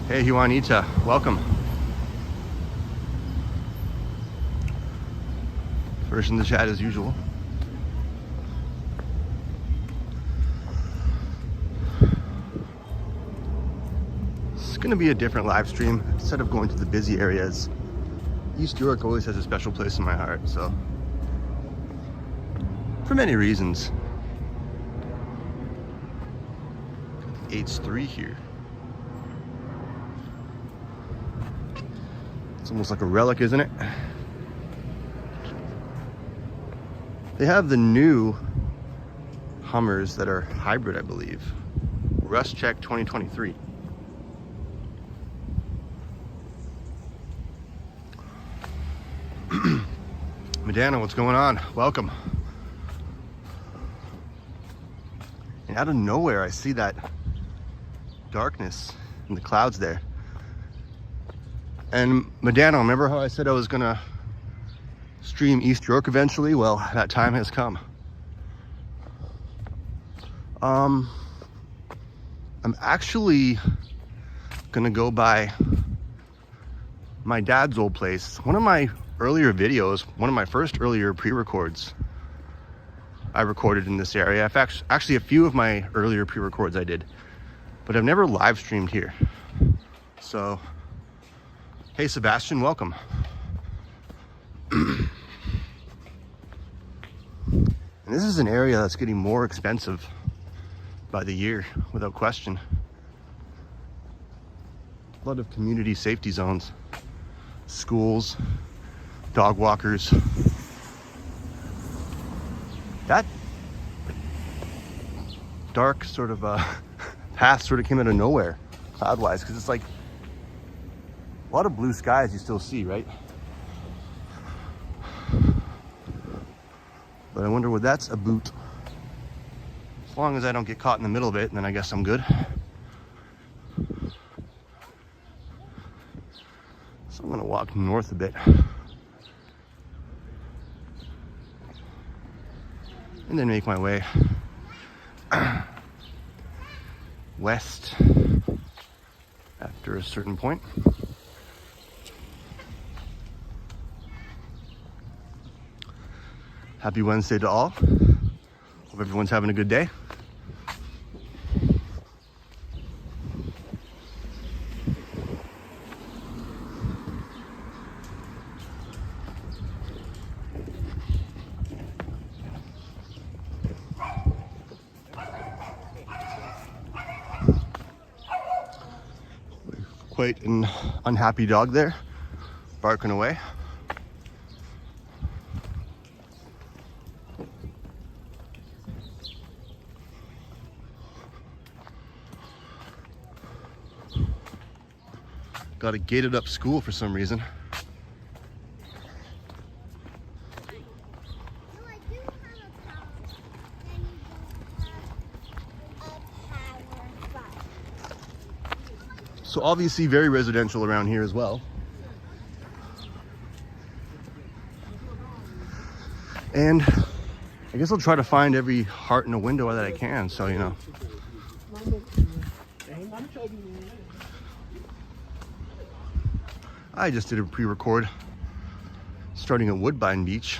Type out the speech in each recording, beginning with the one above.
Hey Juanita, welcome. First in the chat as usual. It's gonna be a different live stream. Instead of going to the busy areas, East York always has a special place in my heart, so. For many reasons. 8's3 here. It's almost like a relic, isn't it? They have the new Hummers that are hybrid, I believe. Rust Check 2023. Medana, what's going on? Welcome. And out of nowhere, I see that darkness in the clouds there. And Medana, remember how I said I was gonna stream East York eventually? Well, that time has come. I'm actually gonna go by my dad's old place. One of my earlier videos, one of my first earlier pre-records I recorded in this area. I've actually a few of my earlier pre-records I did, but I've never live streamed here. So, hey Sebastian, welcome. And this is an area that's getting more expensive by the year, without question. A lot of community safety zones, schools, dog walkers. That dark sort of path sort of came out of nowhere, cloud-wise, because it's like a lot of blue skies you still see, right? But I wonder what that's about. As long as I don't get caught in the middle of it, then I guess I'm good. So I'm gonna walk north a bit. And then make my way west after a certain point. Happy Wednesday to all. Hope everyone's having a good day. Quite an unhappy dog there, barking away. Got a gated up school for some reason. So obviously very residential around here as well. And I guess I'll try to find every heart in a window that I can, so you know. I just did a pre-record starting at Woodbine Beach.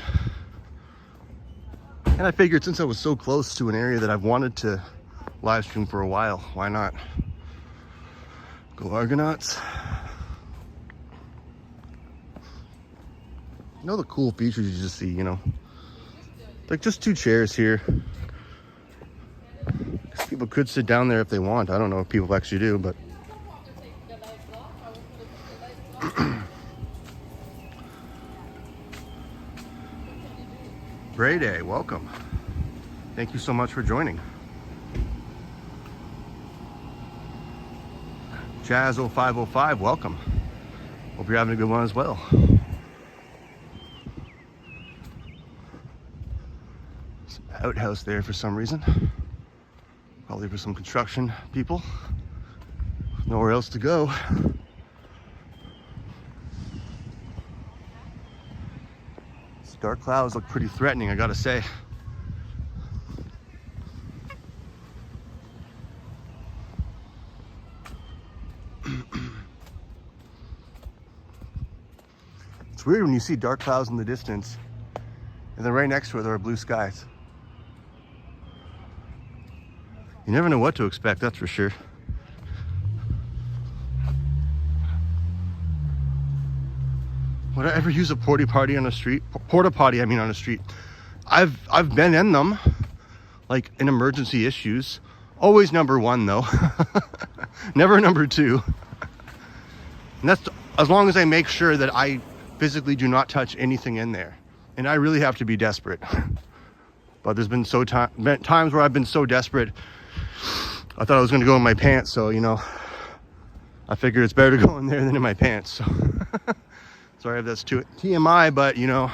And I figured since I was so close to an area that I've wanted to live stream for a while, why not? Go Argonauts. You know the cool features you just see, you know? Like just two chairs here. People could sit down there if they want. I don't know if people actually do, but Gray Day, welcome. Thank you so much for joining. Jazz0505, welcome. Hope you're having a good one as well. Some outhouse there for some reason. Probably for some construction people. Nowhere else to go. These dark clouds look pretty threatening, I gotta say. It's weird when you see dark clouds in the distance, and then right next to it there are blue skies. You never know what to expect, that's for sure. Would I ever use a porta potty on a street? Porta potty, I mean on a street. I've been in them, like in emergency issues. Always number one though. Never number two. And that's as long as I make sure that I physically do not touch anything in there. And I really have to be desperate. But there's been times where I've been so desperate, I thought I was gonna go in my pants, so you know, I figured it's better to go in there than in my pants. So sorry if that's too TMI, but you know,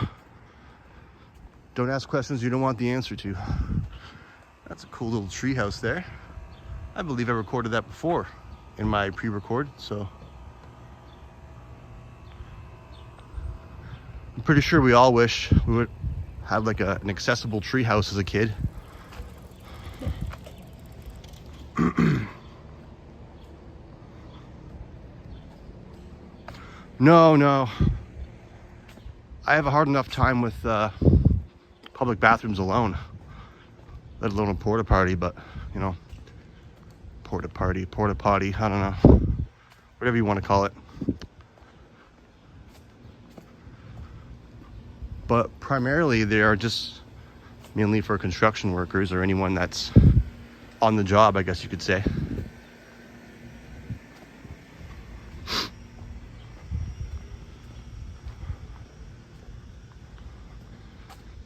don't ask questions you don't want the answer to. That's a cool little tree house there. I believe I recorded that before in my pre-record, so. I'm pretty sure we all wish we would have like an accessible tree house as a kid. No. I have a hard enough time with public bathrooms alone, let alone a porta potty, but you know, porta potty, I don't know, whatever you want to call it. But primarily they are just mainly for construction workers or anyone that's on the job, I guess you could say.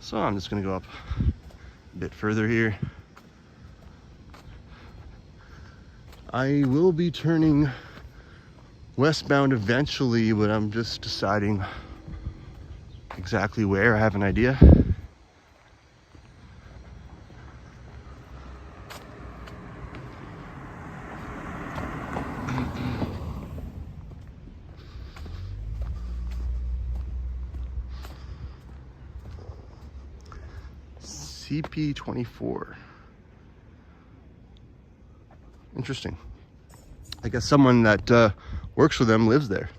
So I'm just gonna go up a bit further here. I will be turning westbound eventually, but I'm just deciding exactly where. I have an idea. CP24. Interesting. I guess someone that works for them lives there.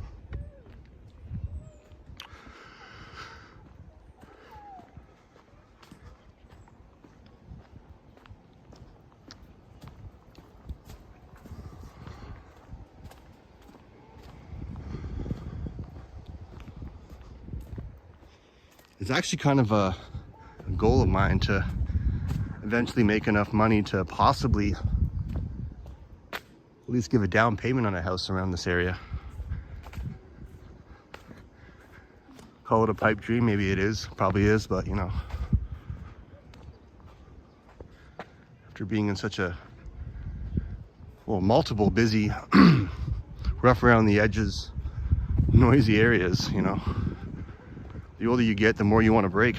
It's actually kind of a goal of mine to eventually make enough money to possibly at least give a down payment on a house around this area. Call it a pipe dream, maybe it is, probably is, but you know, after being in such a, well, multiple busy, rough around the edges, noisy areas, you know, the older you get, the more you want to break.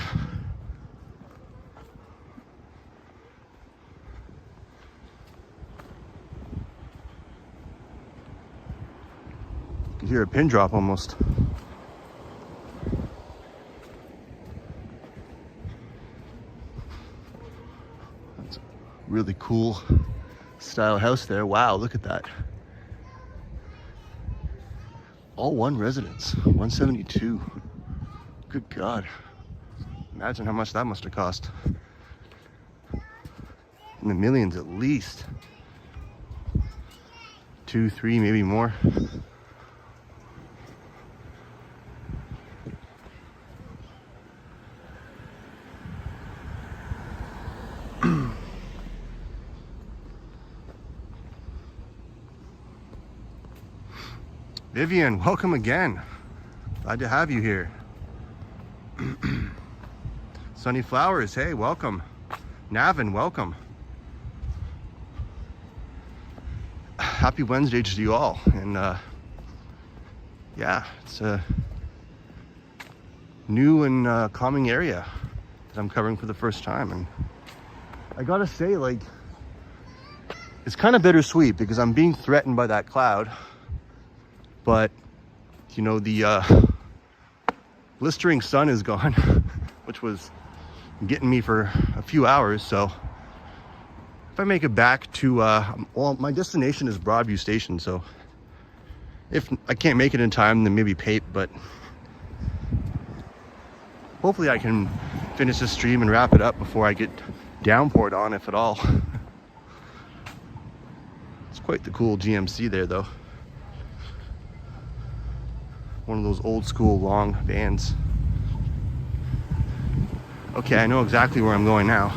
You can hear a pin drop almost. That's a really cool style house there. Wow, look at that. All one residence, 172. Good God. Imagine how much that must have cost. In the millions at least. 2, 3, maybe more. Vivian, welcome again. Glad to have you here. Sunny Flowers, hey, welcome. Navin, welcome. Happy Wednesday to you all. And yeah, it's a new and calming area that I'm covering for the first time. And I gotta say, like, it's kind of bittersweet because I'm being threatened by that cloud. But, you know, the blistering sun is gone, which was getting me for a few hours. So if I make it back to, well, my destination is Broadview Station. So if I can't make it in time, then maybe Pape. But hopefully I can finish this stream and wrap it up before I get downpoured on, if at all. It's quite the cool GMC there though. One of those old school long vans. Okay, I know exactly where I'm going now.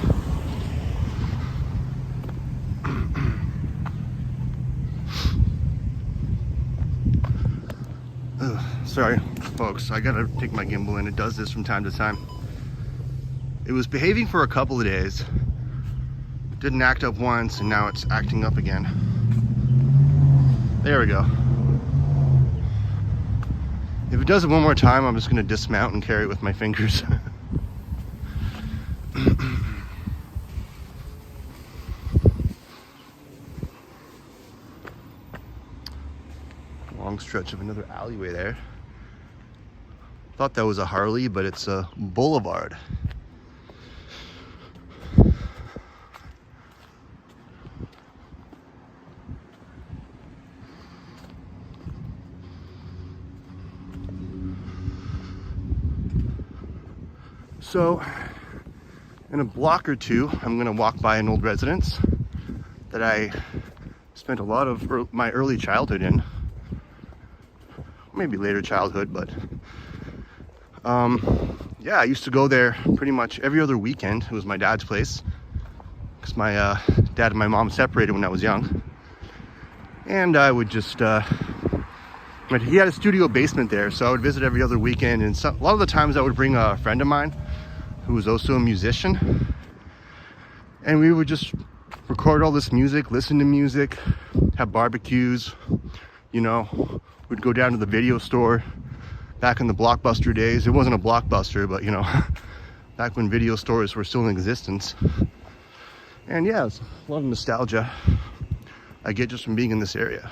Sorry, folks, I gotta take my gimbal in. It does this from time to time. It was behaving for a couple of days. Didn't act up once, and now it's acting up again. There we go. If it does it one more time, I'm just gonna dismount and carry it with my fingers. Long stretch of another alleyway there. Thought that was a Harley, but it's a boulevard. So, in a block or two, I'm gonna walk by an old residence that I spent a lot of my early childhood in. Maybe later childhood, but yeah, I used to go there pretty much every other weekend. It was my dad's place because my dad and my mom separated when I was young, and I would just he had a studio basement there, so I would visit every other weekend. And a lot of the times I would bring a friend of mine who was also a musician, and we would just record all this music, listen to music, have barbecues, you know. We'd go down to the video store back in the Blockbuster days. It wasn't a Blockbuster, but you know, back when video stores were still in existence. And yeah, it's a lot of nostalgia I get just from being in this area.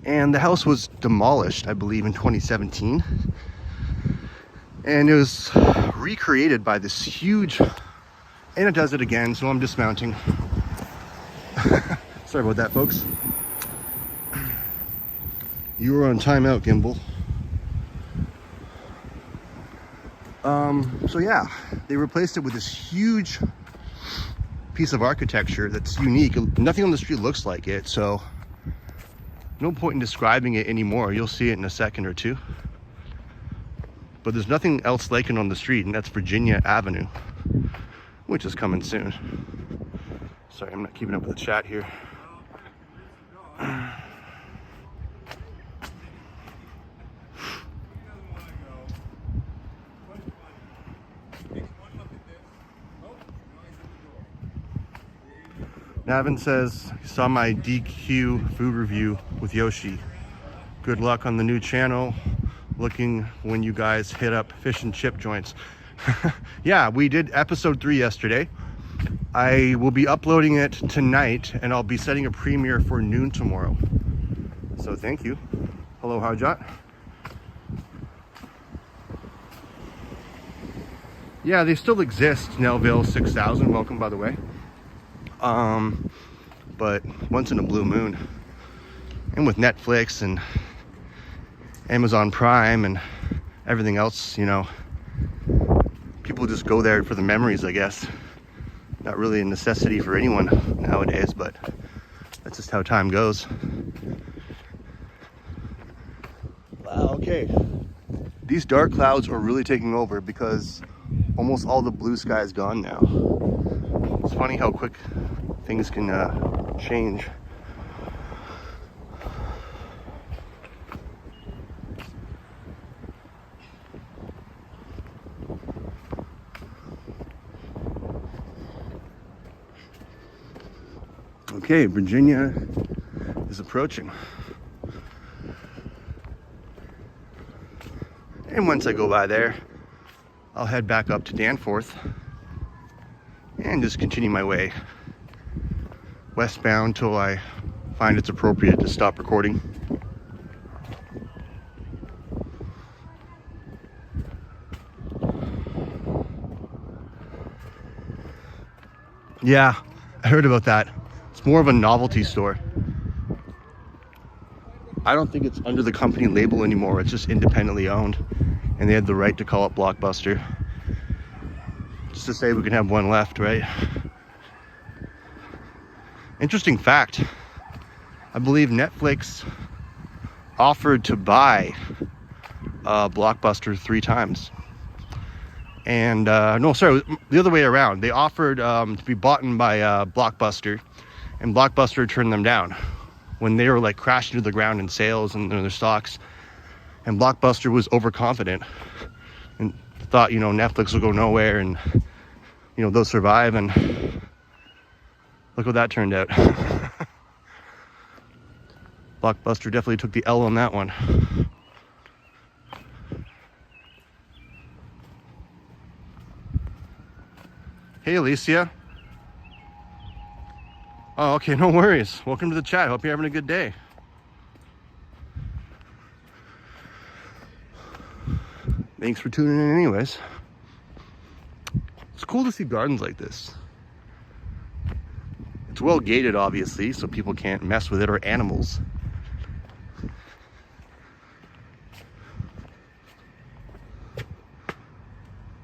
And the house was demolished, I believe, in 2017. And it was recreated by this huge, and it does it again, so I'm dismounting. Sorry about that, folks. You were on timeout, gimbal. So yeah, they replaced it with this huge piece of architecture that's unique. Nothing on the street looks like it, so no point in describing it anymore. You'll see it in a second or two. But there's nothing else like it on the street, and that's Virginia Avenue, which is coming soon. Sorry, I'm not keeping up with the chat here. Navin says he saw my DQ food review with Yoshi. Good luck on the new channel. Looking when you guys hit up fish and chip joints. Yeah, we did episode 3 yesterday. I will be uploading it tonight, and I'll be setting a premiere for noon tomorrow. So thank you. Hello, Harjot. Yeah, they still exist. Nelville 6000. Welcome, by the way. But once in a blue moon, and with Netflix and Amazon Prime and everything else, you know, people just go there for the memories, I guess. Not really a necessity for anyone nowadays, but that's just how time goes. Wow, okay. These dark clouds are really taking over because almost all the blue sky is gone now. It's funny how quick things can change. Okay, Virginia is approaching. And once I go by there, I'll head back up to Danforth and just continue my way westbound till I find it's appropriate to stop recording. Yeah, I heard about that. It's more of a novelty store. I don't think it's under the company label anymore. It's just independently owned. and they had the right to call it Blockbuster. Just to say we can have one left, right? Interesting fact, I believe Netflix offered to buy Blockbuster 3 times. And no, sorry, the other way around. They offered to be bought by Blockbuster, and Blockbuster turned them down when they were like crashing to the ground in sales and their stocks. And Blockbuster was overconfident and thought, you know, Netflix will go nowhere and, you know, they'll survive. And look what that turned out. Blockbuster definitely took the L on that one. Hey, Alicia. Oh, okay, no worries. Welcome to the chat. Hope you're having a good day. Thanks for tuning in anyways. It's cool to see gardens like this. It's well gated, obviously, so people can't mess with it, or animals.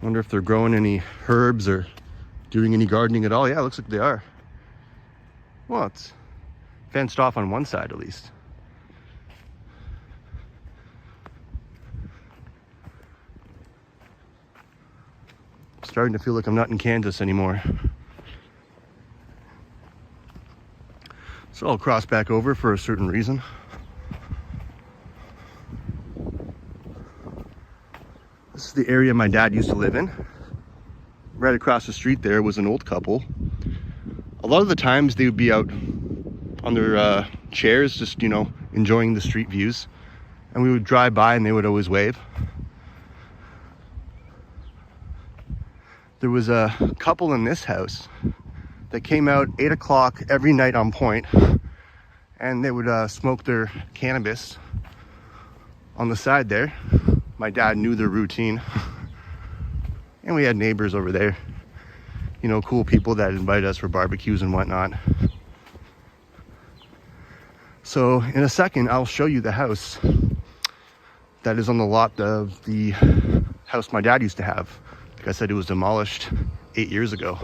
Wonder if they're growing any herbs or doing any gardening at all. Yeah, it looks like they are. Well, it's fenced off on one side at least. Starting to feel like I'm not in Kansas anymore. So I'll cross back over for a certain reason. This is the area my dad used to live in. Right across the street there was an old couple. A lot of the times they would be out on their chairs, just, you know, enjoying the street views. And we would drive by and they would always wave. There was a couple in this house that came out 8 o'clock every night on point, and they would smoke their cannabis on the side there. My dad knew their routine. And we had neighbors over there, you know, cool people that invited us for barbecues and whatnot. So in a second, I'll show you the house that is on the lot of the house my dad used to have. Like I said, it was demolished 8 years ago.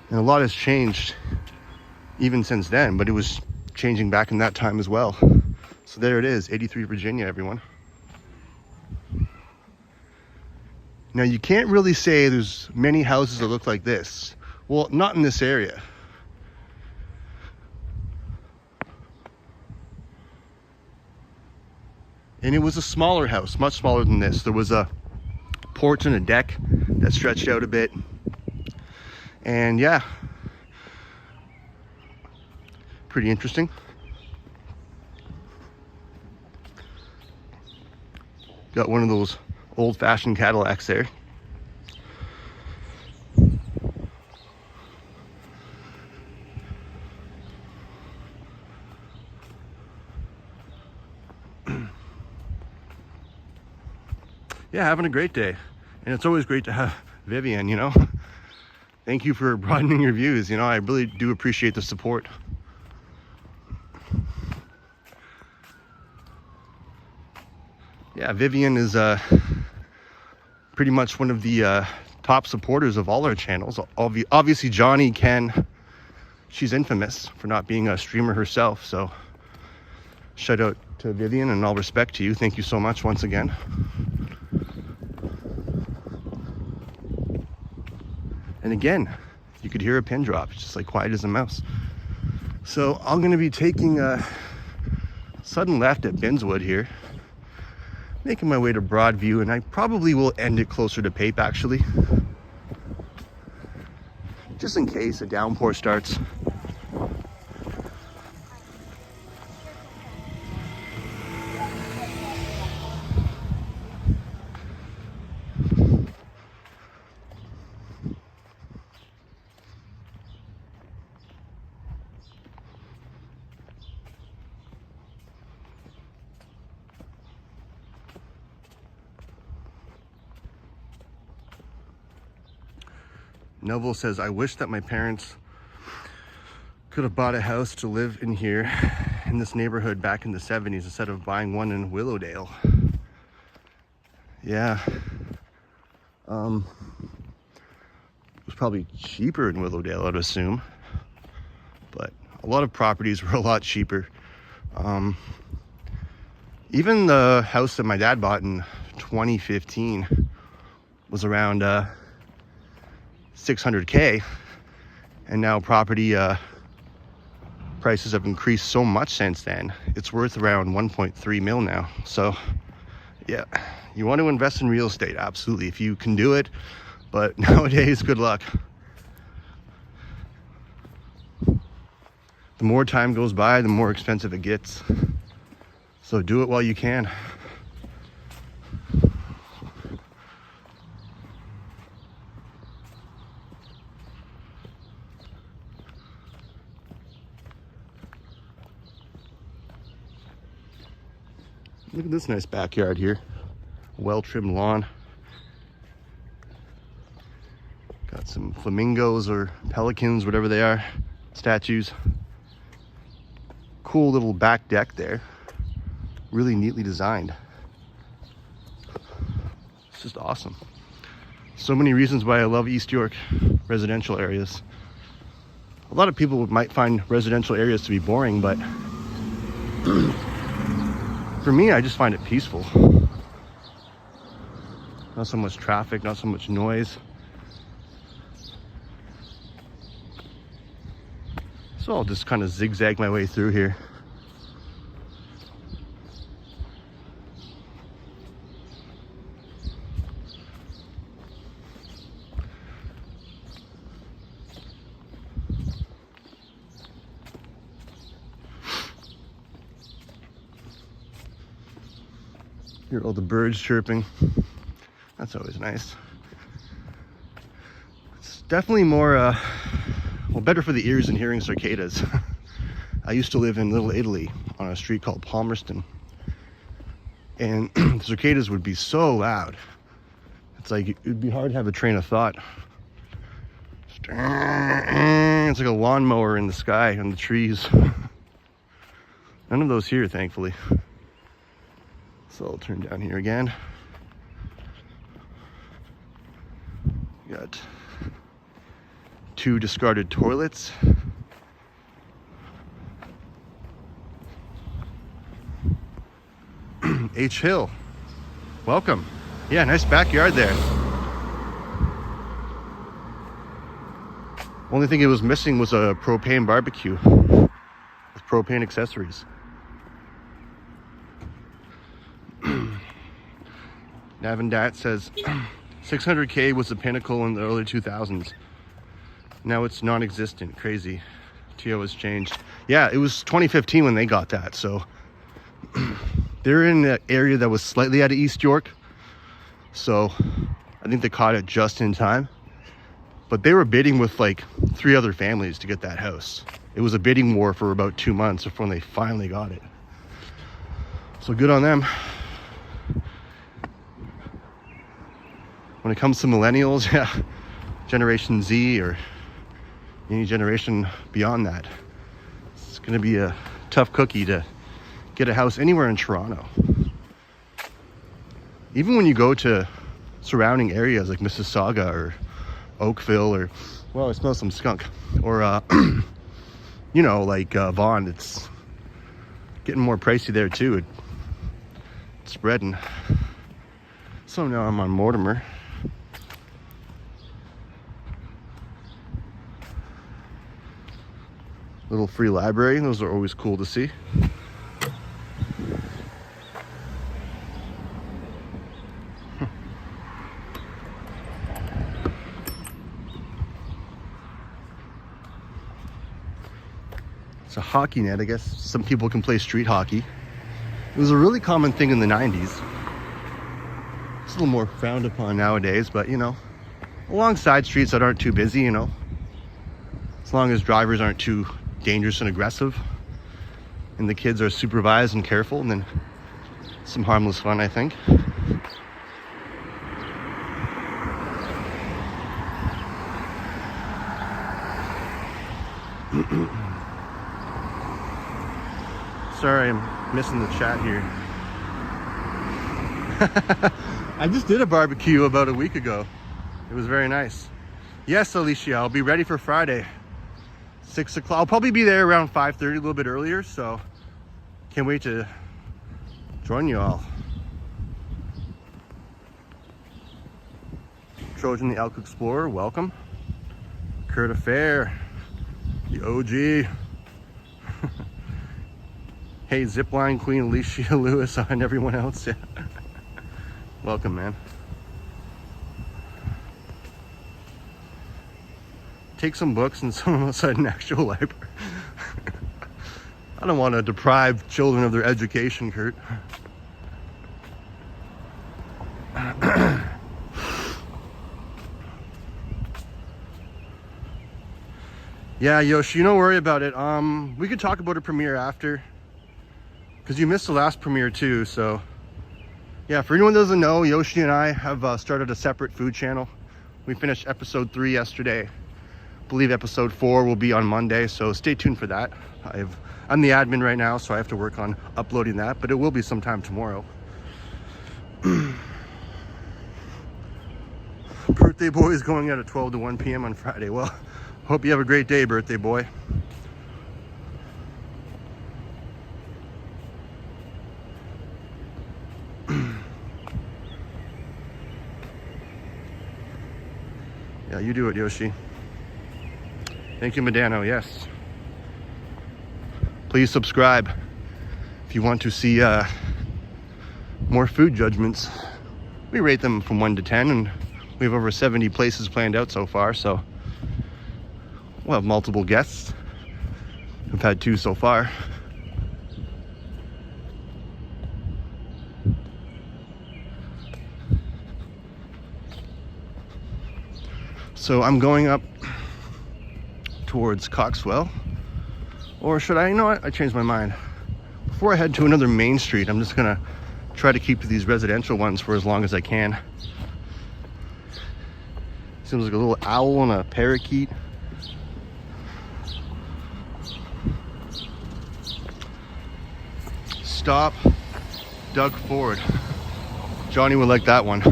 And a lot has changed even since then, but it was changing back in that time as well. So there it is, 83 Virginia, everyone. Now you can't really say there's many houses that look like this. Well, not in this area. And it was a smaller house, much smaller than this. There was a porch and a deck that stretched out a bit. And yeah, pretty interesting. Got one of those old-fashioned Cadillacs there. Yeah, having a great day. And it's always great to have Vivian, you know. Thank you for broadening your views. You know, I really do appreciate the support. Yeah, Vivian is pretty much one of the top supporters of all our channels. Obviously, Johnny, Ken, she's infamous for not being a streamer herself. So shout out to Vivian and all respect to you. Thank you so much once again. And again, you could hear a pin drop. It's just like quiet as a mouse. So I'm going to be taking a sudden left at Binswood here, making my way to Broadview, and I probably will end it closer to Pape actually, just in case a downpour starts. Neville says, I wish that my parents could have bought a house to live in here in this neighborhood back in the 70s instead of buying one in Willowdale. Yeah. It was probably cheaper in Willowdale, I'd assume. But a lot of properties were a lot cheaper. Even the house that my dad bought in 2015 was around 600K, and now property prices have increased so much since then. It's worth around 1.3 mil now. So yeah, you want to invest in real estate, absolutely, if you can do it, but nowadays, good luck. The more time goes by, the more expensive it gets. So do it while you can. Look at this nice backyard here. Well-trimmed lawn. Got some flamingos or pelicans, whatever they are, statues. Cool little back deck there. Really neatly designed. It's just awesome. So many reasons why I love East York residential areas. A lot of people might find residential areas to be boring, but for me, I just find it peaceful. Not so much traffic, not so much noise. So I'll just kind of zigzag my way through here. Hear all the birds chirping. That's always nice. It's definitely more, well, better for the ears than hearing cicadas. I used to live in Little Italy on a street called Palmerston. And the cicadas would be so loud. It's like, it'd be hard to have a train of thought. It's like a lawnmower in the sky and the trees. None of those here, thankfully. So I'll turn down here again. Got 2 discarded toilets. H Hill, welcome. Yeah, nice backyard there. Only thing it was missing was a propane barbecue with propane accessories. Navendat says 600K was the pinnacle in the early 2000s. Now it's non-existent. Crazy. TO has changed. Yeah, it was 2015 when they got that. So they're in an area that was slightly out of East York. So I think they caught it just in time. But they were bidding with like 3 other families to get that house. It was a bidding war for about 2 months before they finally got it. So good on them. When it comes to millennials, yeah, Generation Z or any generation beyond that, it's gonna be a tough cookie to get a house anywhere in Toronto. Even when you go to surrounding areas like Mississauga or Oakville or, well, I smell some skunk, or you know, like Vaughan, it's getting more pricey there too. It's spreading. So now I'm on Mortimer. Little free library, those are always cool to see. It's a hockey net, I guess. Some people can play street hockey. It was a really common thing in the 90s. It's a little more frowned upon nowadays, but you know, along side streets that aren't too busy, you know, as long as drivers aren't too dangerous and aggressive and the kids are supervised and careful, and then some harmless fun, I think. sorry I'm missing the chat here. I just did a barbecue about a week ago. It was very nice. Yes, Alicia, I'll be ready for Friday. 6 o'clock. I'll probably be there around 5:30, a little bit earlier, so can't wait to join you all. Trojan the Elk Explorer, welcome. Kurt Affair, the OG. Hey, Zipline Queen Alicia Lewis and everyone else. Yeah. Welcome, man. Take some books and some outside an actual library. I don't want to deprive children of their education, Kurt. Yeah, Yoshi, don't worry about it. We could talk about a premiere after, because you missed the last premiere too. So yeah, for anyone who doesn't know, Yoshi and I have started a separate food channel. We finished episode 3 yesterday. I believe episode 4 will be on Monday, so stay tuned for that. I'm the admin right now, so I have to work on uploading that, but it will be sometime tomorrow. Birthday boy is going out at 12 to 1 p.m. on Friday. Well, hope you have a great day, birthday boy. Yeah, you do it, Yoshi. Thank you, Medano. Yes. Please subscribe if you want to see more food judgments. We rate them from 1 to 10, and we have over 70 places planned out so far, so we'll have multiple guests. We've had 2 so far. So I'm going up towards Coxwell, or should I? You know what? I changed my mind. Before I head to another main street, I'm just gonna try to keep to these residential ones for as long as I can. Seems like a little owl and a parakeet. Stop Doug Ford. Johnny would like that one.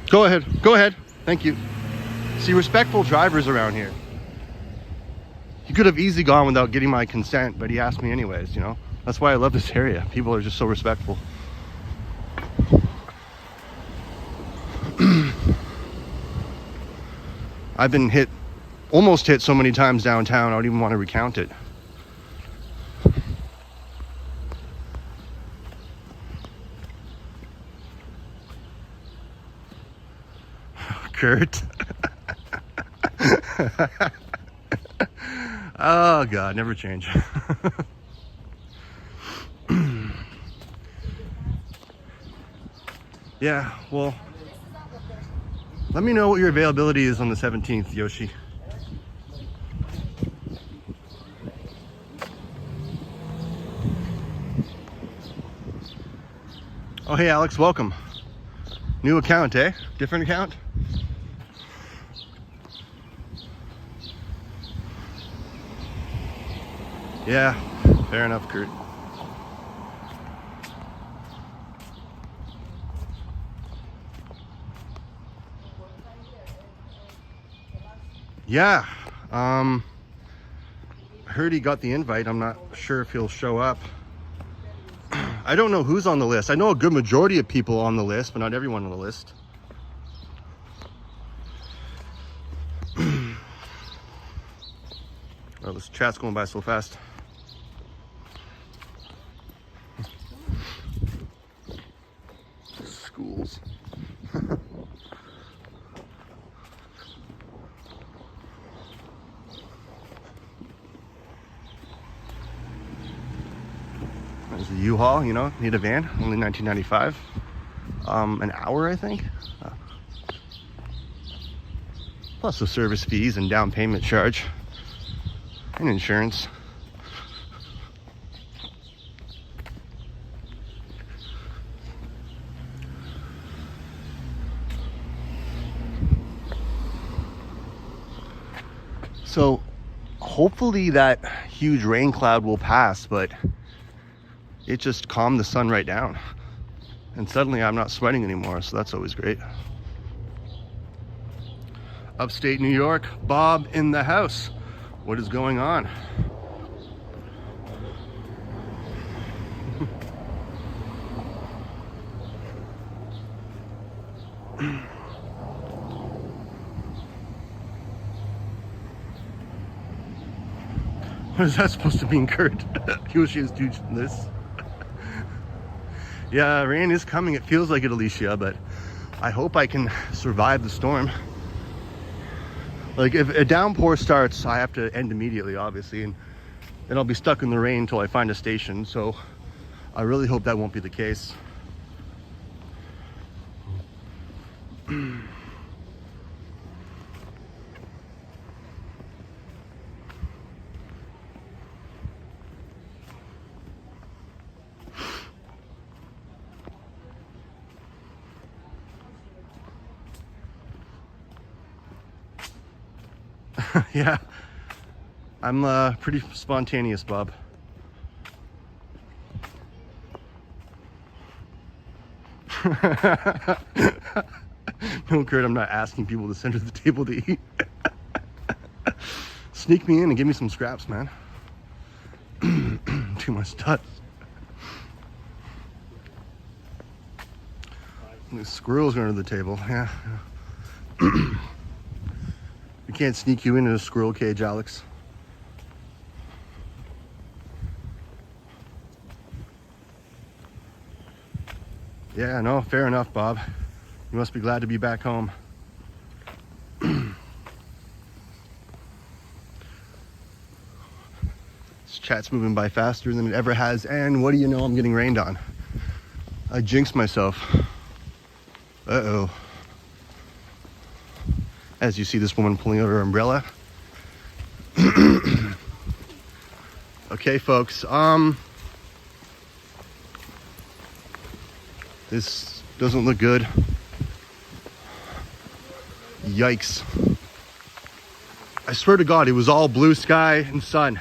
Go ahead, go ahead. Thank you. See, respectful drivers around here. He could have easily gone without getting my consent, but he asked me anyways, you know? That's why I love this area. People are just so respectful. I've been almost hit so many times downtown, I don't even want to recount it. Kurt. Oh God, never change. Yeah, well, let me know what your availability is on the 17th, Yoshi. Oh, hey Alex, welcome. New account, eh? Different account? Yeah, fair enough, Kurt. Yeah, I heard he got the invite. I'm not sure if he'll show up. I don't know who's on the list. I know a good majority of people on the list, but not everyone on the list. Oh, this chat's going by so fast. Schools. There's a U-Haul, you know, need a van, only $19.95. An hour, I think. Plus the service fees and down payment charge and insurance. So hopefully that huge rain cloud will pass, but it just calmed the sun right down. And suddenly I'm not sweating anymore, so that's always great. Upstate New York, Bob in the house. What is going on? What is that supposed to mean, Kurt? He was just doing this. Yeah, rain is coming. It feels like it, Alicia, but I hope I can survive the storm. Like, if a downpour starts, I have to end immediately, obviously, and then I'll be stuck in the rain until I find a station. So I really hope that won't be the case. Yeah, I'm pretty spontaneous, Bob. No, Kurt, I'm not asking people to send to the table to eat. Sneak me in and give me some scraps, man. Too much touch. The squirrels going to the table, yeah. We can't sneak you into a squirrel cage, Alex. Yeah, no, fair enough, Bob. You must be glad to be back home. This chat's moving by faster than it ever has, and what do you know, I'm getting rained on. I jinxed myself. Uh-oh. As you see this woman pulling out her umbrella. Okay, folks, this doesn't look good. Yikes. I swear to God, it was all blue sky and sun.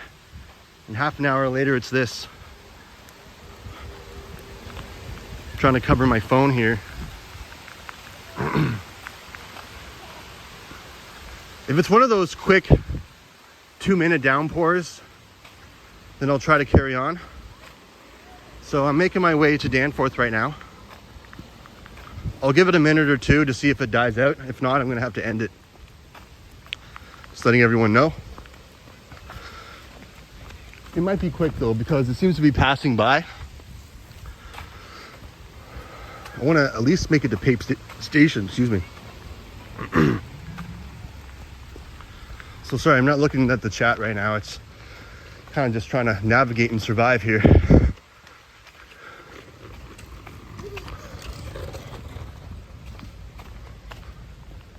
And half an hour later, it's this. I'm trying to cover my phone here. If it's one of those quick 2-minute downpours, then I'll try to carry on. So I'm making my way to Danforth right now. I'll give it a minute or two to see if it dies out. If not, I'm gonna have to end it. Just letting everyone know. It might be quick though, because it seems to be passing by. I wanna at least make it to Pape Station, excuse me. So sorry, I'm not looking at the chat right now. It's kind of just trying to navigate and survive here.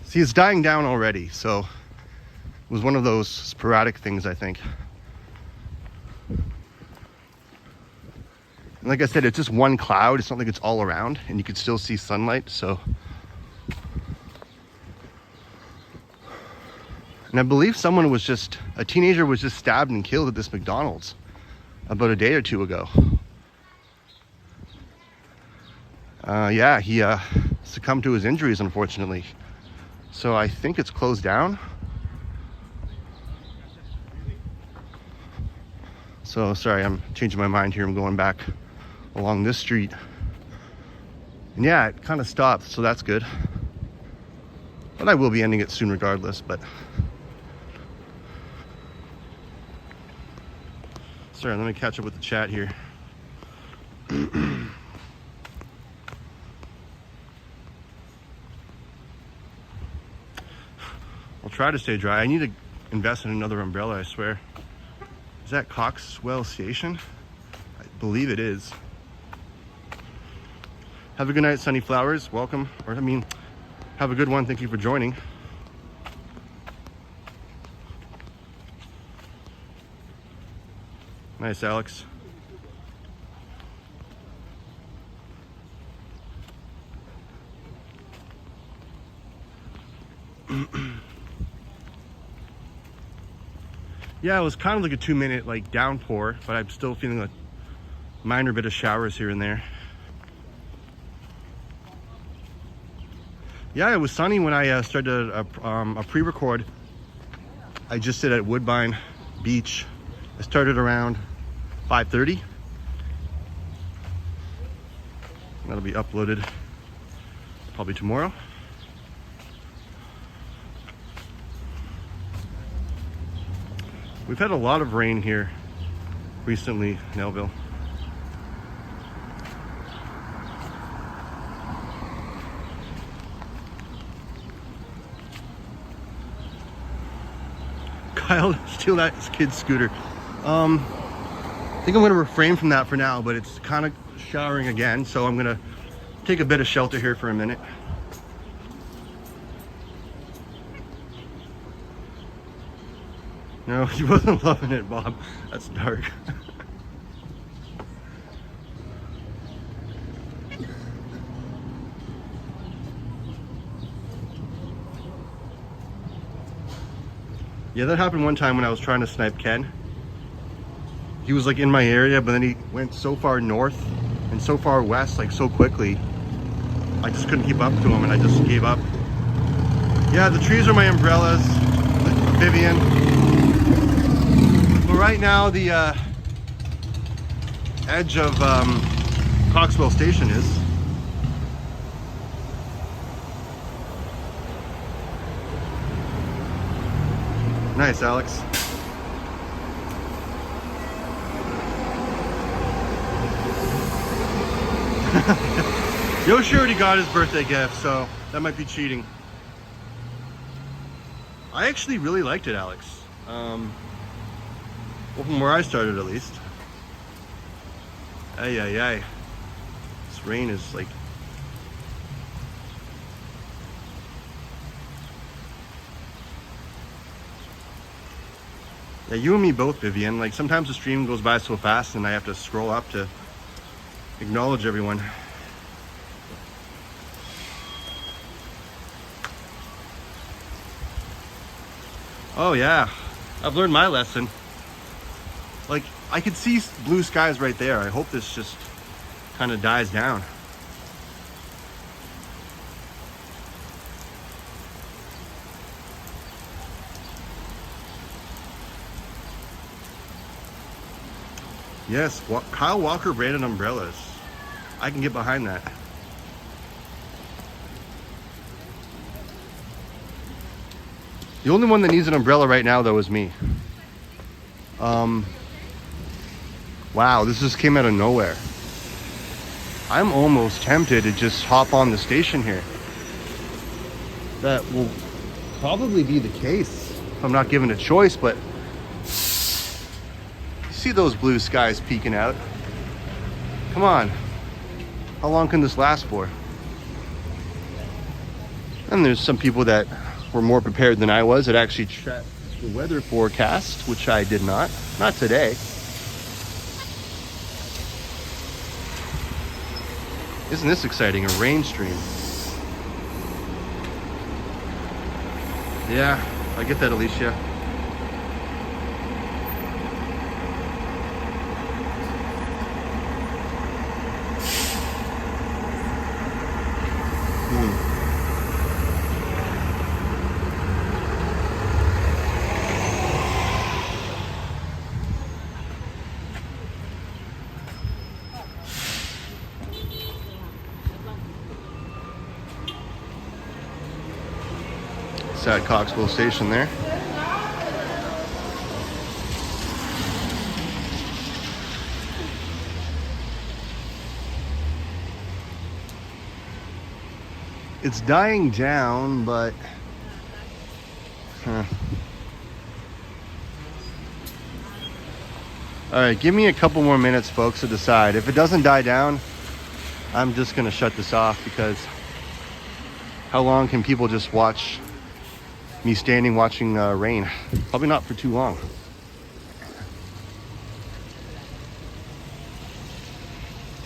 See, it's dying down already, so it was one of those sporadic things, I think. And like I said, it's just one cloud. It's not like it's all around, and you can still see sunlight, so. And I believe a teenager was just stabbed and killed at this McDonald's about a day or two ago. Yeah, he succumbed to his injuries, unfortunately. So I think it's closed down. So sorry, I'm changing my mind here. I'm going back along this street. And yeah, it kind of stopped, so that's good. But I will be ending it soon regardless, but. Sorry, let me catch up with the chat here. I'll try to stay dry. I need to invest in another umbrella, I swear. Is that Coxwell Station? I believe it is. Have a good night, Sunny Flowers. Welcome. Or, I mean, have a good one. Thank you for joining. Nice, Alex. Yeah, it was kind of like a 2-minute like downpour, but I'm still feeling a minor bit of showers here and there. Yeah, it was sunny when I started a pre-record. I just did at Woodbine Beach. I started around 5:30. That'll be uploaded probably tomorrow. We've had a lot of rain here recently, Nellville. Kyle, steal that kid's scooter. I think I'm gonna refrain from that for now, but it's kind of showering again, so I'm gonna take a bit of shelter here for a minute. No, he wasn't loving it, Bob. That's dark. Yeah, that happened one time when I was trying to snipe Ken. He was like in my area, but then he went so far north and so far west, like so quickly. I just couldn't keep up to him and I just gave up. Yeah, the trees are my umbrellas, Vivian. But right now the edge of Coxwell Station is. Nice, Alex. Yoshi already got his birthday gift, so that might be cheating. I actually really liked it, Alex. Well, from where I started, at least. Ay, ay, ay. This rain is like... Yeah, you and me both, Vivian. Like, sometimes the stream goes by so fast and I have to scroll up to acknowledge everyone. Oh yeah, I've learned my lesson. Like, I could see blue skies right there. I hope this just kind of dies down. Yes, Kyle Walker branded umbrellas. I can get behind that. The only one that needs an umbrella right now, though, is me. Wow, this just came out of nowhere. I'm almost tempted to just hop on the station here. That will probably be the case if I'm not given a choice, but see those blue skies peeking out? Come on. How long can this last for? And there's some people that were more prepared than I was that actually checked the weather forecast, which I did not. Not today. Isn't this exciting? A rain stream. Yeah, I get that, Alicia. At Coxwell Station there. It's dying down, but all right, give me a couple more minutes, folks, to decide. If it doesn't die down, I'm just gonna shut this off, because how long can people just watch me standing watching rain? Probably not for too long.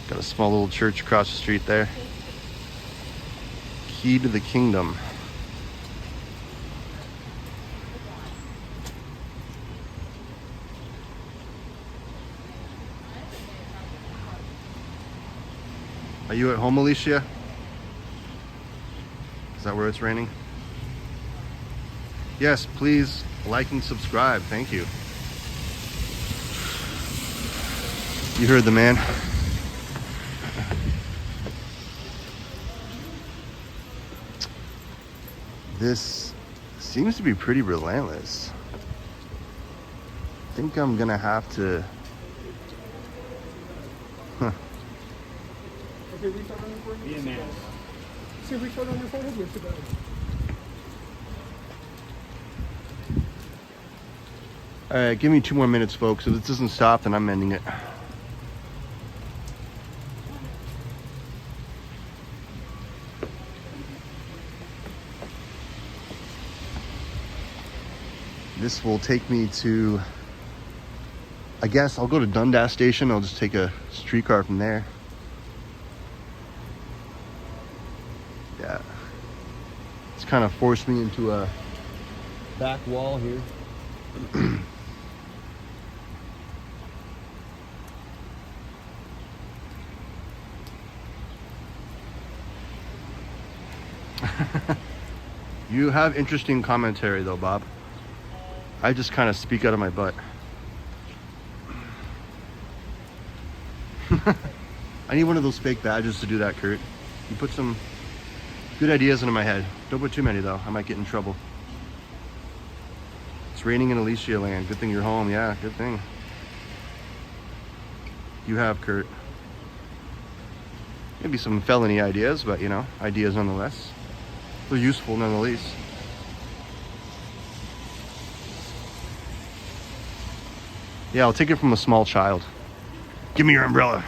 Got a small little church across the street there. Key to the Kingdom. Are you at home, Alicia? Is that where it's raining? Yes, please like and subscribe. Thank you. You heard the man. This seems to be pretty relentless. I think I'm gonna have to. Huh. Okay, restart on your phone. Yeah, man. See, restart on your phone. We'll get better. All right, give me 2 more minutes, folks. If this doesn't stop, then I'm ending it. This will take me to, I guess I'll go to Dundas Station. I'll just take a streetcar from there. Yeah. It's kind of forced me into a back wall here. You have interesting commentary though, Bob. I just kind of speak out of my butt. I need one of those fake badges to do that, Kurt. You put some good ideas into my head. Don't put too many though. I might get in trouble. It's raining in Alicia land. Good thing you're home. Yeah, good thing. You have, Kurt. Maybe some felony ideas, but you know, ideas nonetheless. They're useful nonetheless. Yeah, I'll take it from a small child. Give me your umbrella.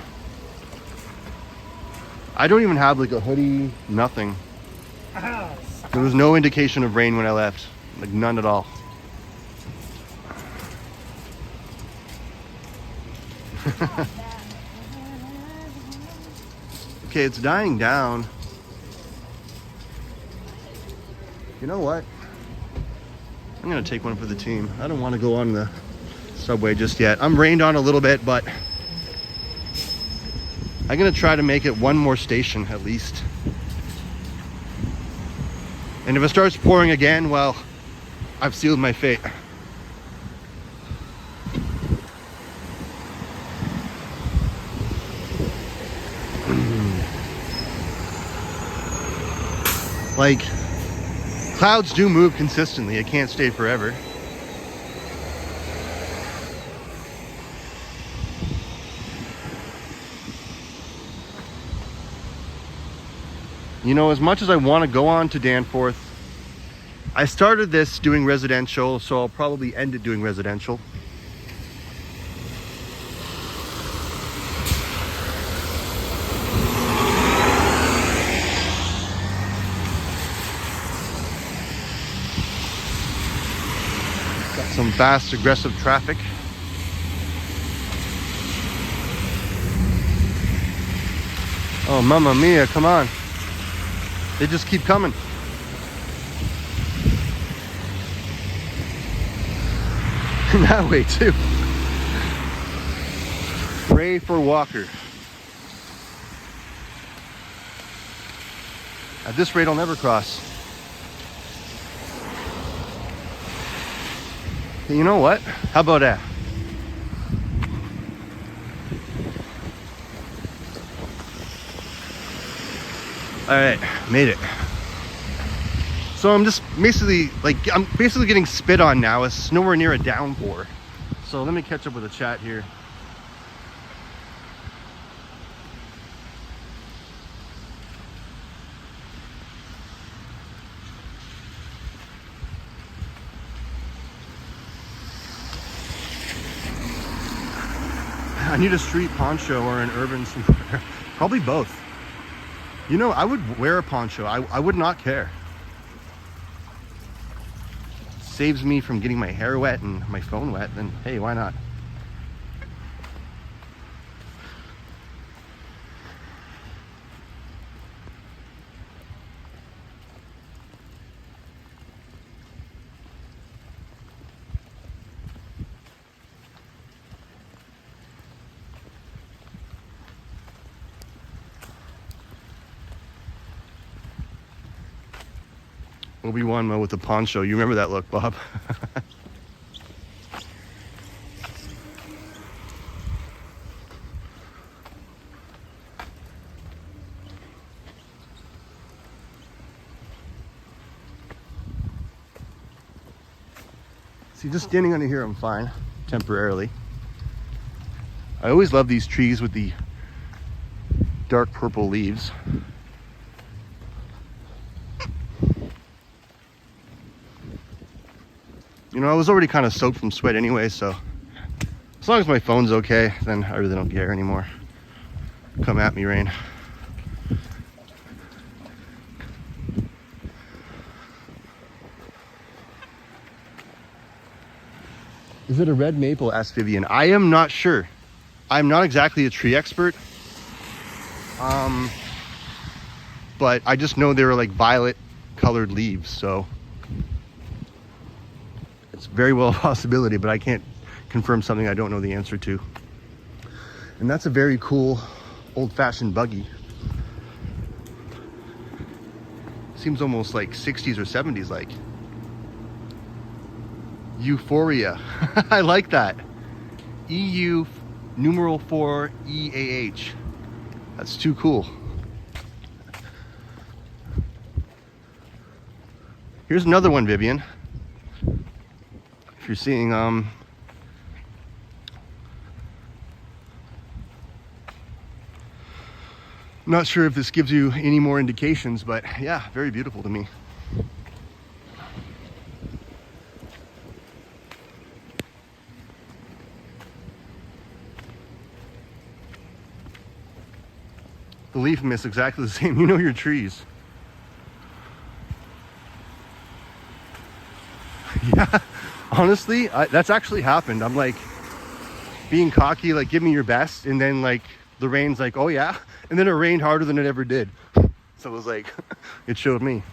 I don't even have like a hoodie, nothing. There was no indication of rain when I left. Like none at all. Okay, it's dying down. You know what? I'm gonna take one for the team. I don't want to go on the subway just yet. I'm rained on a little bit, but I'm gonna try to make it one more station at least. And if it starts pouring again, well, I've sealed my fate. Like, clouds do move consistently. It can't stay forever. You know, as much as I want to go on to Danforth, I started this doing residential, so I'll probably end it doing residential. Got some fast, aggressive traffic. Oh, mamma mia, come on. They just keep coming. That way too. Pray for Walker. At this rate, I'll never cross. Hey, you know what? How about that? All right, made it. So I'm just basically getting spit on now. It's nowhere near a downpour. So let me catch up with the chat here. I need a street poncho or an urban somewhere. Probably both. You know, I would wear a poncho. I would not care. Saves me from getting my hair wet and my phone wet, then hey, why not? Obi-Wan with the poncho. You remember that look, Bob? See, just standing under here, I'm fine, temporarily. I always love these trees with the dark purple leaves. You know, I was already kind of soaked from sweat anyway, so as long as my phone's okay, then I really don't care anymore. Come at me, rain. Is it a red maple? Asked Vivian. I am not sure. I'm not exactly a tree expert. But I just know they were like violet colored leaves, so it's very well a possibility, but I can't confirm something I don't know the answer to. And that's a very cool old-fashioned buggy. Seems almost like 60s or 70s like. Euphoria. I like that. EU numeral 4 EAH. That's too cool. Here's another one, Vivian. If you're seeing not sure if this gives you any more indications, but yeah, very beautiful to me. The leaf mist, exactly the same. You know your trees. Yeah, honestly, that's actually happened. I'm like being cocky, like give me your best, and then like the rain's like, oh yeah, and then it rained harder than it ever did. So it was like, it showed me.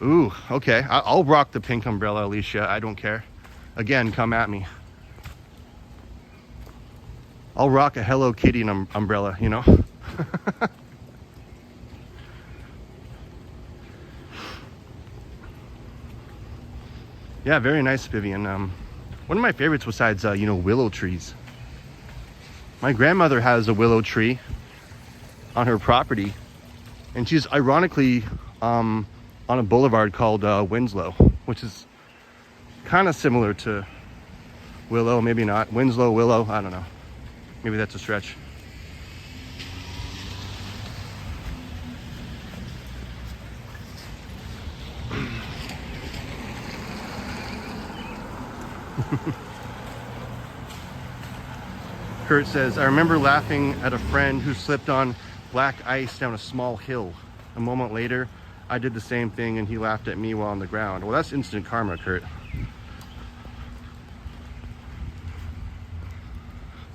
Ooh, okay. I'll rock the pink umbrella, Alicia. I don't care. Again, come at me. I'll rock a Hello Kitty umbrella, you know? Yeah, very nice, Vivian. One of my favorites besides, you know, willow trees. My grandmother has a willow tree on her property, and she's ironically on a boulevard called Winslow, which is kind of similar to Willow, maybe not. Winslow, Willow, I don't know. Maybe that's a stretch. Kurt says, I remember laughing at a friend who slipped on black ice down a small hill. A moment later, I did the same thing and he laughed at me while on the ground. Well, that's instant karma, Kurt.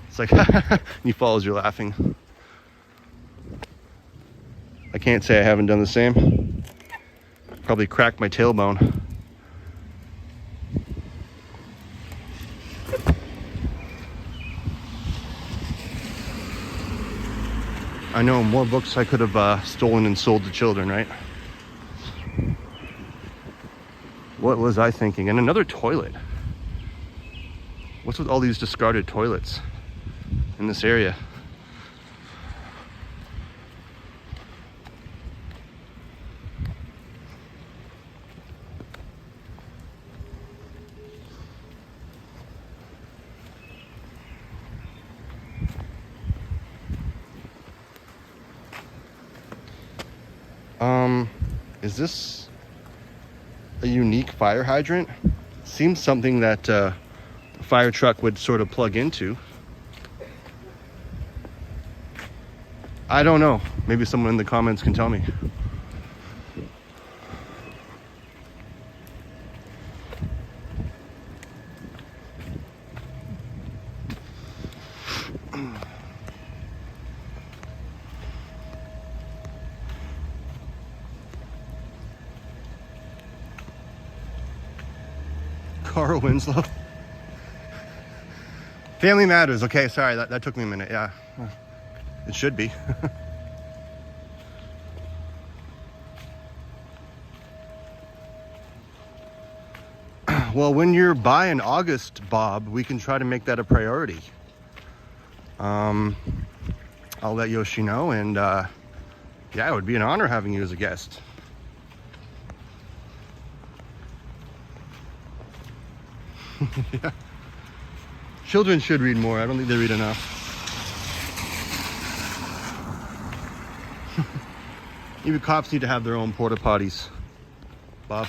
It's like, he follows you laughing. I can't say I haven't done the same. Probably cracked my tailbone. I know more books I could have stolen and sold to children, right? What was I thinking? And another toilet. What's with all these discarded toilets in this area? Is this a unique fire hydrant? Seems something that a fire truck would sort of plug into. I don't know. Maybe someone in the comments can tell me. Carl Winslow. Family Matters. Okay, sorry, that took me a minute. Yeah, it should be. Well, when you're by in August, Bob, we can try to make that a priority. I'll let Yoshi know, and yeah, it would be an honor having you as a guest. Yeah. Children should read more. I don't think they read enough. Even cops need to have their own porta potties, Bob.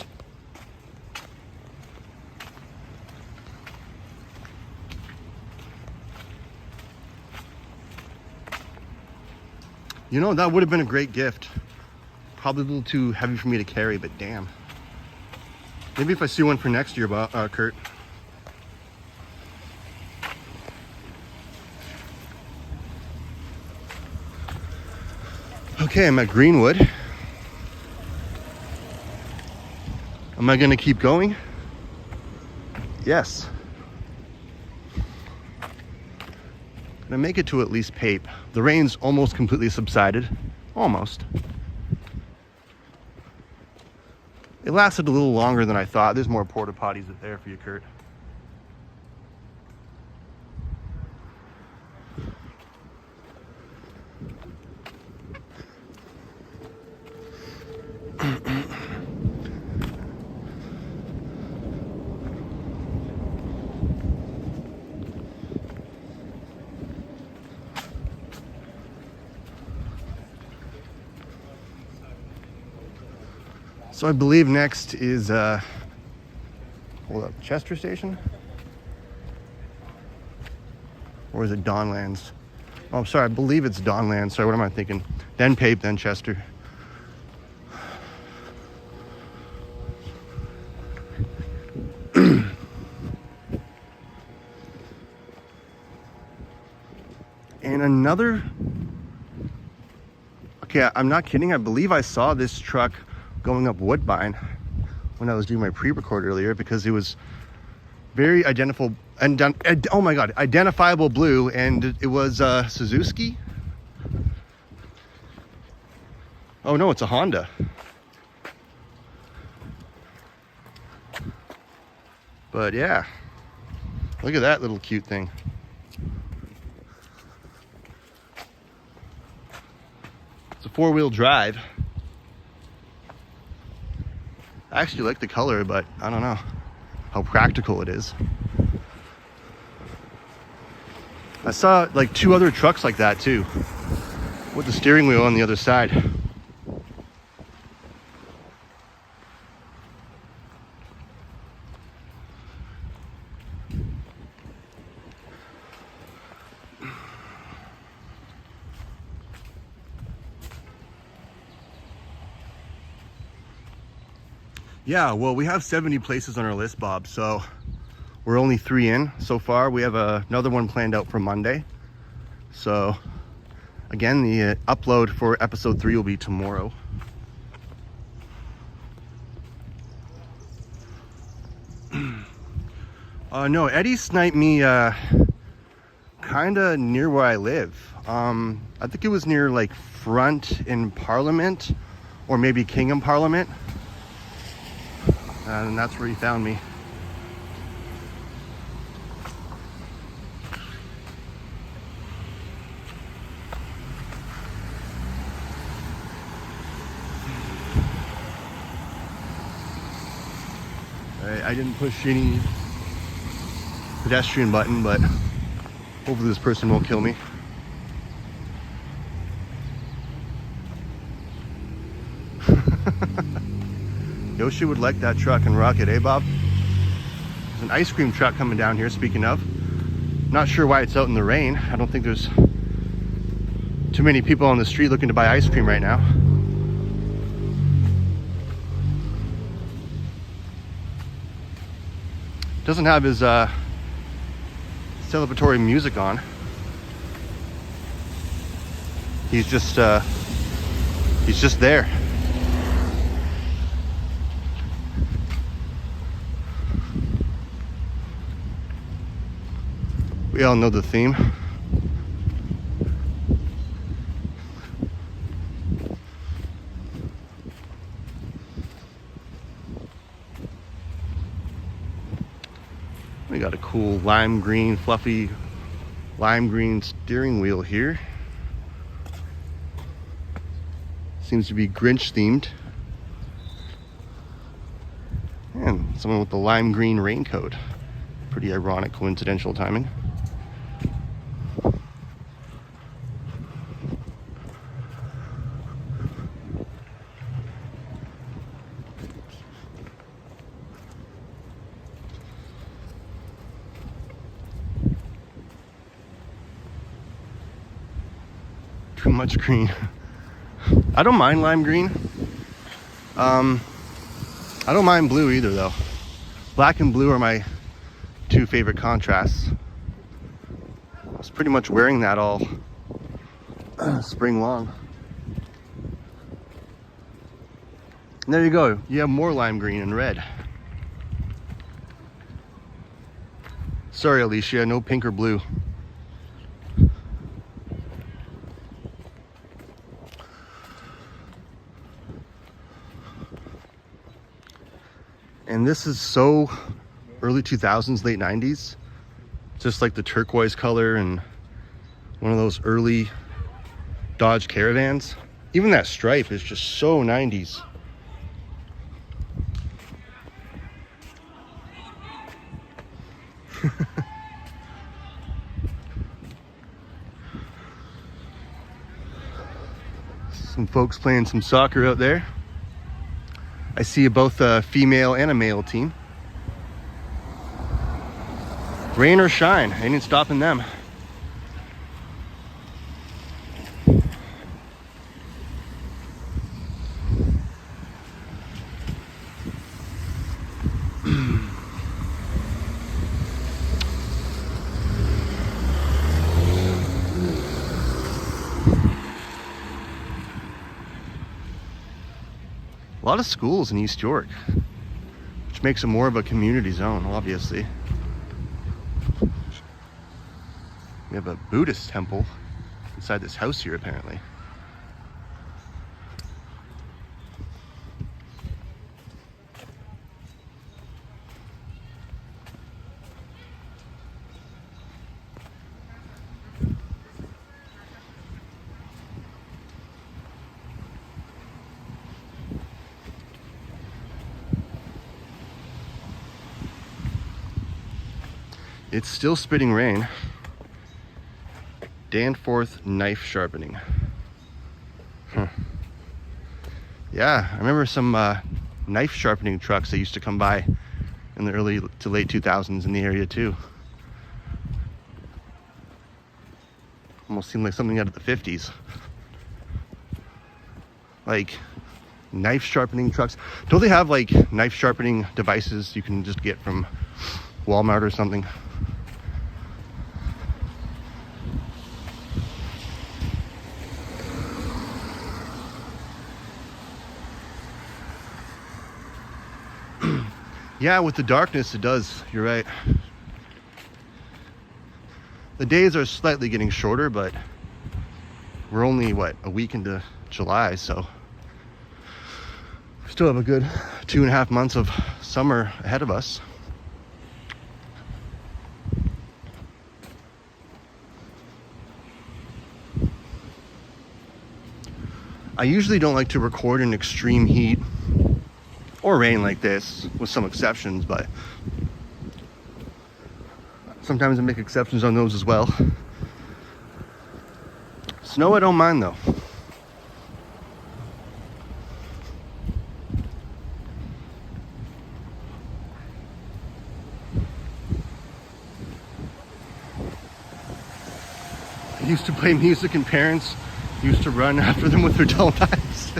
You know, that would have been a great gift. Probably a little too heavy for me to carry, but damn. Maybe if I see one for next year, Kurt. Okay, I'm at Greenwood. Am I gonna keep going? Yes. Gonna make it to at least Pape. The rain's almost completely subsided. Almost. It lasted a little longer than I thought. There's more porta potties there for you, Kurt. So I believe next is, hold up, Chester Station? Or is it Donlands? Oh, I'm sorry, I believe it's Donlands. Sorry, what am I thinking? Then Pape, then Chester. And another, okay, I'm not kidding. I believe I saw this truck going up Woodbine when I was doing my pre-record earlier, because it was very identifiable, and oh my god, identifiable blue, and it was Suzuki. Oh no, it's a Honda. But yeah, look at that little cute thing. It's a four-wheel drive. I actually like the color, but I don't know how practical it is. I saw like 2 other trucks like that too, with the steering wheel on the other side. Yeah, well, we have 70 places on our list, Bob, so we're only 3 in so far. We have another one planned out for Monday. So, again, the upload for episode 3 will be tomorrow. No, Eddie sniped me kind of near where I live. I think it was near like Front in Parliament, or maybe Kingham Parliament. And that's where he found me. I didn't push any pedestrian button, but hopefully this person won't kill me. Yoshi would like that truck and rock it, eh, Bob? There's an ice cream truck coming down here, speaking of. Not sure why it's out in the rain. I don't think there's too many people on the street looking to buy ice cream right now. Doesn't have his celebratory music on. He's just there. We all know the theme. We got a cool lime green, fluffy lime green steering wheel here. Seems to be Grinch themed. And someone with the lime green raincoat. Pretty ironic, coincidental timing. Too much green. I don't mind lime green. I don't mind blue either though. Black and blue are my two favorite contrasts. I was pretty much wearing that all spring long. And there you go. You have more lime green and red. Sorry, Alicia, no pink or blue. And this is so early 2000s, late 90s. Just like the turquoise color and one of those early Dodge Caravans. Even that stripe is just so 90s. Some folks playing some soccer out there. I see both a female and a male team. Rain or shine, ain't stopping them. A lot of schools in East York, which makes it more of a community zone, obviously. We have a Buddhist temple inside this house here, apparently. It's still spitting rain. Danforth knife sharpening. Huh. Yeah, I remember some knife sharpening trucks that used to come by in the early to late 2000s in the area too. Almost seemed like something out of the 50s. Like knife sharpening trucks. Don't they have like knife sharpening devices you can just get from Walmart or something? Yeah, with the darkness, it does. You're right. The days are slightly getting shorter, but we're only, what, a week into July, so we still have a good 2.5 months of summer ahead of us. I usually don't like to record in extreme heat or rain like this, with some exceptions, but sometimes I make exceptions on those as well. Snow I don't mind though. I used to play music and parents used to run after them with their dull knives.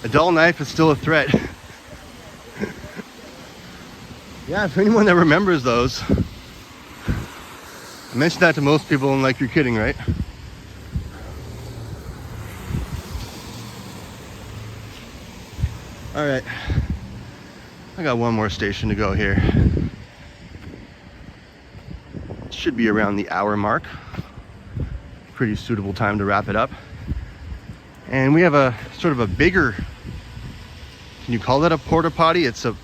A dull knife is still a threat. Yeah, if anyone that remembers those. I mentioned that to most people and like, you're kidding, right? All right. I got one more station to go here. Should be around the hour mark. Pretty suitable time to wrap it up. And we have a sort of a bigger, can you call that a porta potty? It's a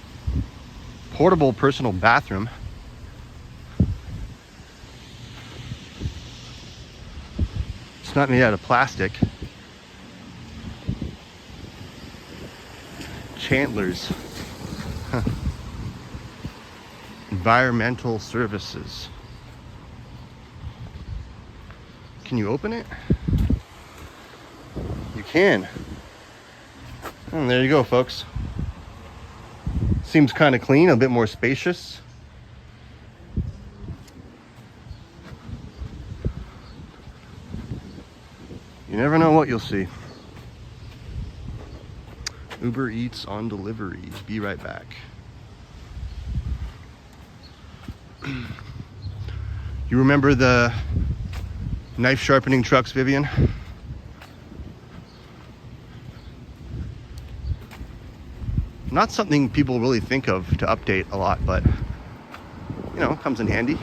portable personal bathroom. It's not made out of plastic. Chandler's Environmental Services. Can you open it? You can. And there you go, folks. Seems kind of clean, a bit more spacious. You never know what you'll see. Uber Eats on delivery. Be right back. You remember the knife sharpening trucks, Vivian? Not something people really think of to update a lot, but you know, comes in handy,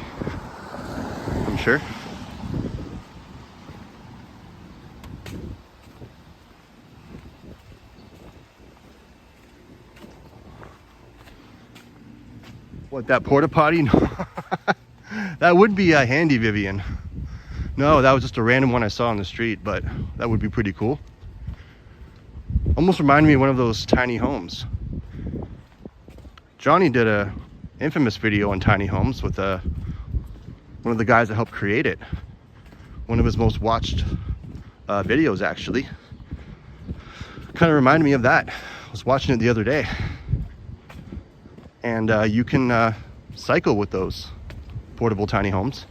I'm sure. What, that porta potty? That would be a handy, Vivian. No, that was just a random one I saw on the street, but that would be pretty cool. Almost reminded me of one of those tiny homes. Johnny did a infamous video on tiny homes with one of the guys that helped create it. One of his most watched videos, actually. Kind of reminded me of that. I was watching it the other day. And you can cycle with those portable tiny homes,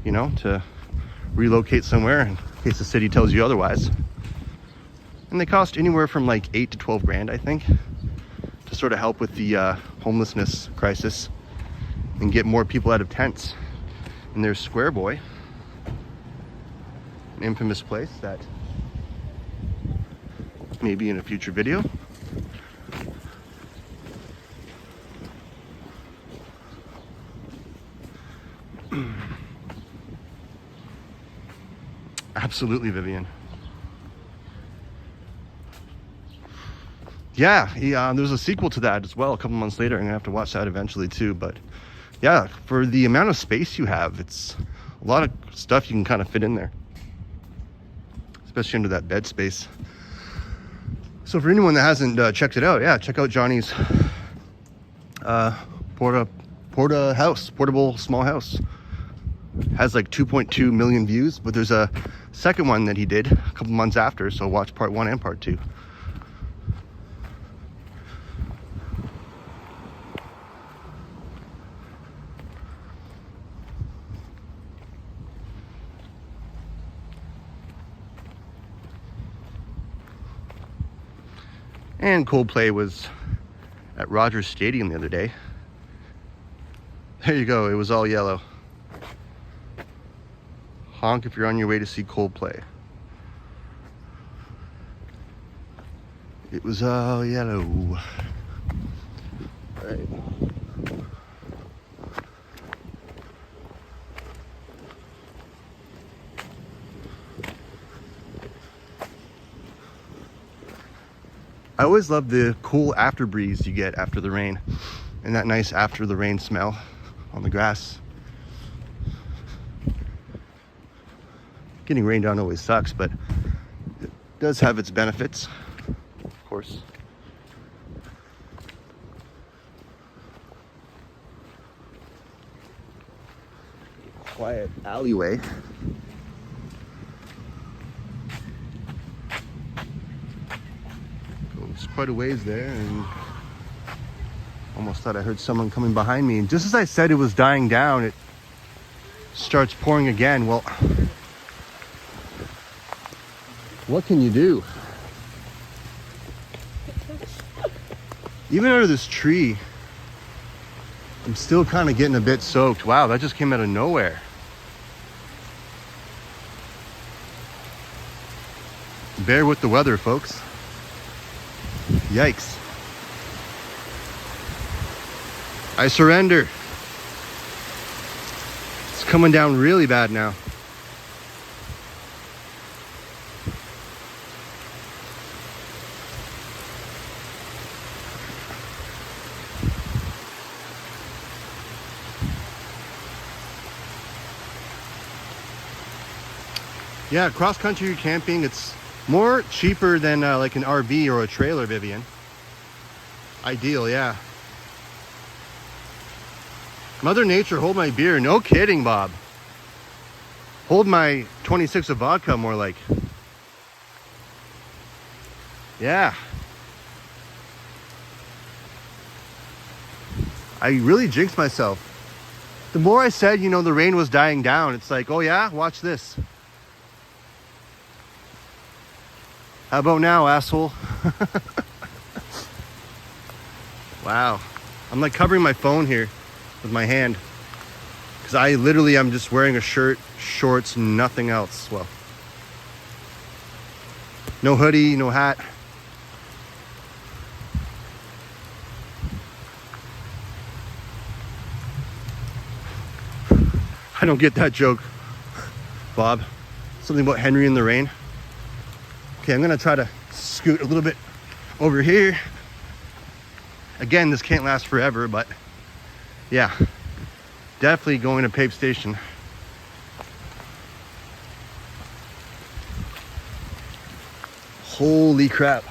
you know, to relocate somewhere in case the city tells you otherwise. And they cost anywhere from like 8 to 12 grand, I think, to sort of help with the homelessness crisis and get more people out of tents. And there's Square Boy, an infamous place that maybe in a future video. Absolutely, Vivian. Yeah, there's a sequel to that as well a couple months later. I'm gonna have to watch that eventually too. But yeah, for the amount of space you have, it's a lot of stuff you can kind of fit in there, especially under that bed space. So for anyone that hasn't checked it out, yeah, check out Johnny's portable small house. Has like 2.2 million views, but there's a second one that he did a couple months after, so watch part 1 and part 2. And Coldplay was at Rogers Stadium the other day. There you go, it was all yellow. Honk if you're on your way to see Coldplay. It was all yellow. Right. I always love the cool after breeze you get after the rain, and that nice after the rain smell on the grass. Getting rained on always sucks, but it does have its benefits, of course. Quiet alleyway. Goes quite a ways there, and almost thought I heard someone coming behind me. And just as I said it was dying down, it starts pouring again. Well, what can you do? Even under this tree, I'm still kind of getting a bit soaked. Wow, that just came out of nowhere. Bear with the weather, folks. Yikes. I surrender. It's coming down really bad now. Yeah, cross-country camping, it's more cheaper than like an RV or a trailer, Vivian. Ideal, yeah. Mother Nature, hold my beer. No kidding, Bob. Hold my 26 of vodka, more like. Yeah. I really jinxed myself. The more I said, you know, the rain was dying down, it's like, oh yeah, watch this. How about now, asshole? Wow. I'm like covering my phone here with my hand. Because I'm just wearing a shirt, shorts, nothing else. Well, no hoodie, no hat. I don't get that joke, Bob. Something about Henry in the rain. Okay, I'm gonna try to scoot a little bit over here. Again, this can't last forever, but yeah, definitely going to Pape Station. Holy crap.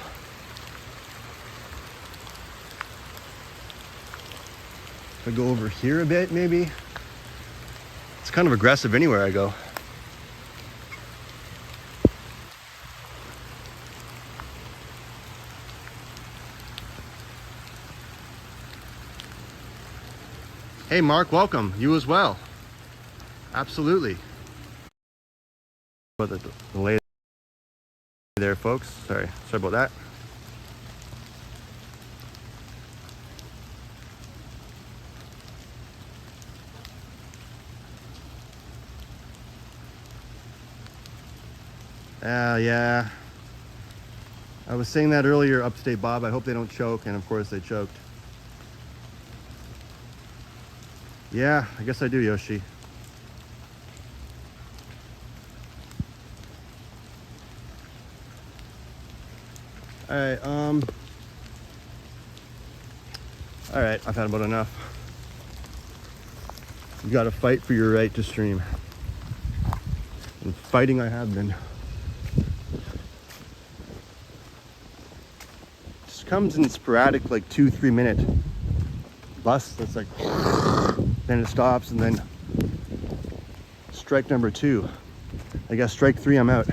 If I go over here a bit, maybe. It's kind of aggressive anywhere I go. Hey Mark, welcome. You as well. Absolutely. But the delay there, folks. Sorry about that. Yeah. I was saying that earlier, Upstate Bob. I hope they don't choke, and of course they choked. Yeah, I guess I do, Yoshi. Alright, I've had about enough. You gotta fight for your right to stream. And fighting I have been. Just comes in sporadic, like 2-3 minute busts. That's like, then it stops, and then strike number 2. I guess strike 3, I'm out.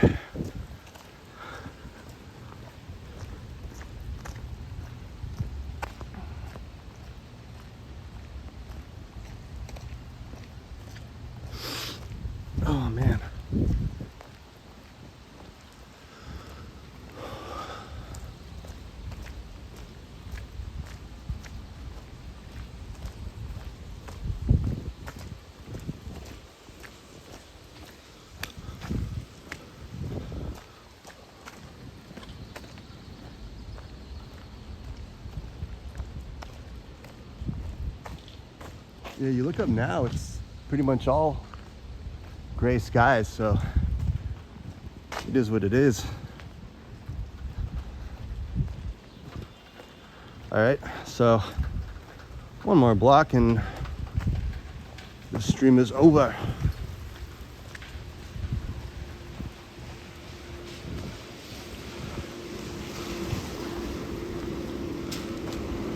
Oh man. Yeah, you look up now, it's pretty much all gray skies, so it is what it is. All right, so one more block and the stream is over.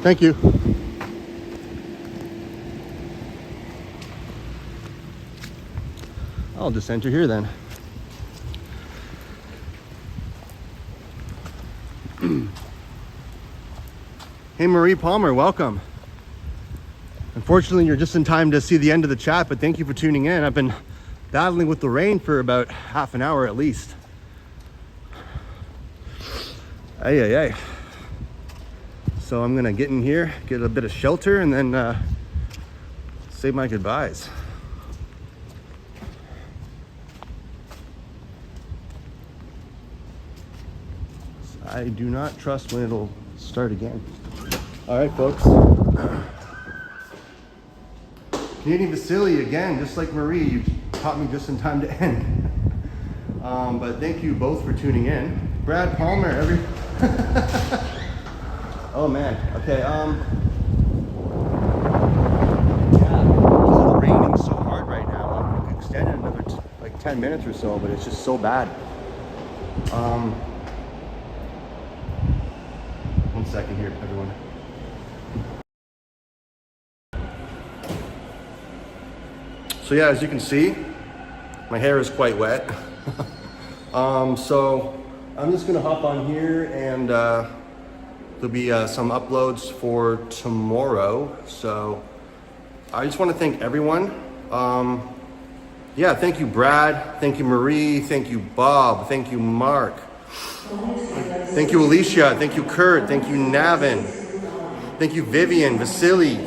Thank you. I'll just enter here then. Hey Marie Palmer, welcome. Unfortunately, you're just in time to see the end of the chat, but thank you for tuning in. I've been battling with the rain for about half an hour at least. Ay. So I'm gonna get in here, get a bit of shelter, and then say my goodbyes. I do not trust when it'll start again. All right, folks. Canadian Vasily again, just like Marie, you caught me just in time to end. But thank you both for tuning in. Brad Palmer, oh man, okay, yeah, it's raining so hard right now. I could extend it another like 10 minutes or so, but it's just so bad. One second here, everyone. So yeah, as you can see, my hair is quite wet. So I'm just gonna hop on here and there'll be some uploads for tomorrow. So I just wanna thank everyone. Yeah, thank you Brad, thank you Marie, thank you Bob, thank you Mark, thank you Alicia, thank you Kurt, thank you Navin, thank you Vivian, Vasily.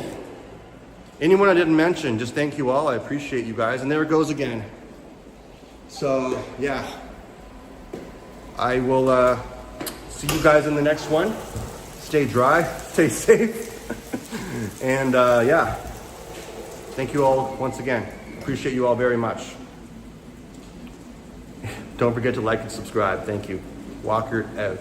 Anyone I didn't mention, just thank you all. I appreciate you guys. And there it goes again. So, yeah. I will see you guys in the next one. Stay dry, stay safe. And yeah. Thank you all once again. Appreciate you all very much. Don't forget to like and subscribe. Thank you. Walker out.